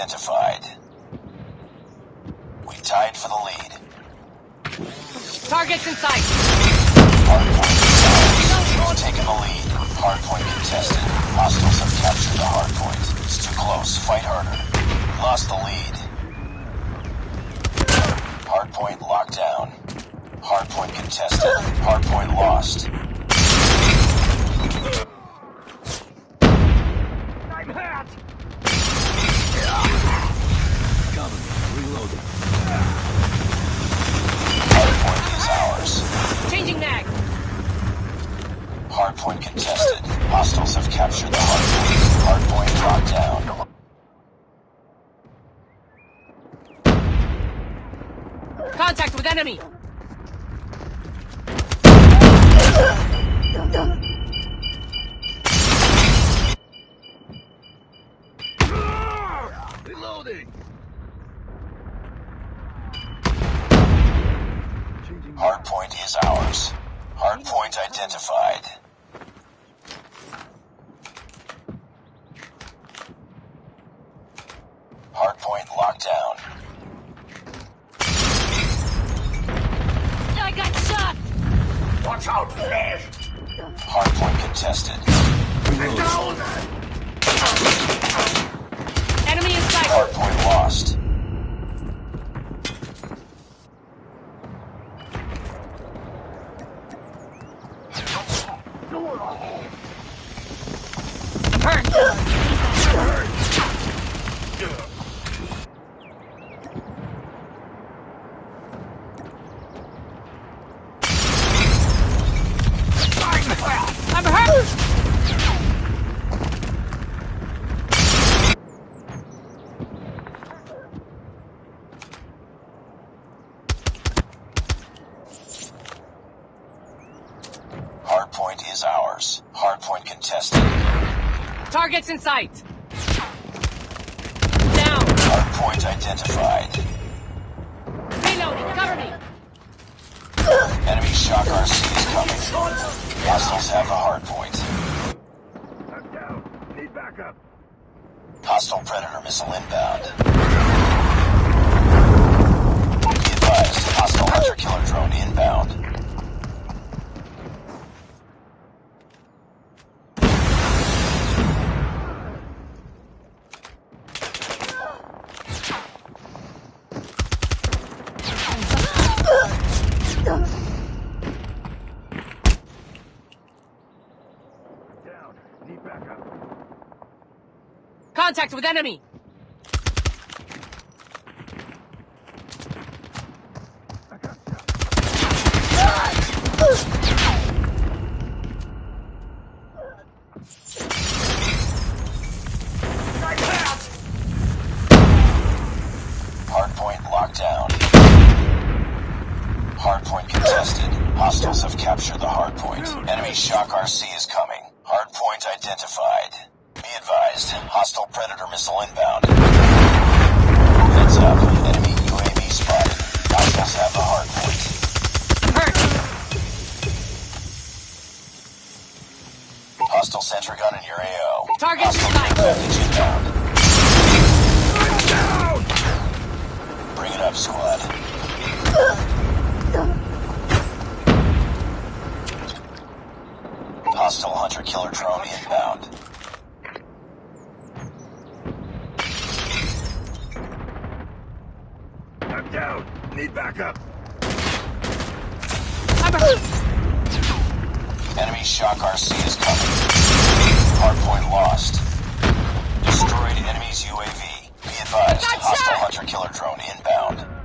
identified. We tied for the lead. Targets in sight. Hardpoint is ours. We've taken the lead. Hardpoint contested. Hostiles have captured the hardpoint. It's too close. Fight harder. We lost the lead. Hardpoint locked down. Hardpoint contested. Hardpoint lost. I'm hurt! Cover me. Reloading. Hardpoint is ours. Changing mag. Hardpoint contested. Hostiles have captured the hardpoint. Hardpoint locked down. Contact with enemy. Reloading. Hardpoint is ours. Hardpoint identified. Hardpoint locked down. I got shot. Watch out, Flash! Hardpoint contested. I'm down! Enemy in sight. Hardpoint lost. Hurt. I'm hurt. Hardpoint is ours. Hardpoint contested. Targets in sight. Down. Hardpoint identified. Reloading. Cover me. Enemy shock RC is coming. Hostiles have the hardpoint. I'm down. Need backup. Hostile Predator missile inbound. Be advised, hostile hunter-killer drone inbound. Down. Need backup. Contact with enemy. I got shot. Hardpoint locked down. Hardpoint contested. Hostiles have captured the hardpoint. Enemy shock RC is coming. Hardpoint identified. Be advised, hostile Predator missile inbound. Heads up, enemy UAV spotted. Hostiles have the hardpoint. Hurt. Hostile sentry gun in your AO. Target in Hostile sight. advantage inbound. I'm down! Bring it up, squad. Hostile hunter-killer drone inbound. I'm down. Need backup. I'm hurt. Enemy shock RC is coming. Hardpoint lost. Destroyed enemy's UAV. Be advised, Got hostile shot! hunter-killer drone inbound.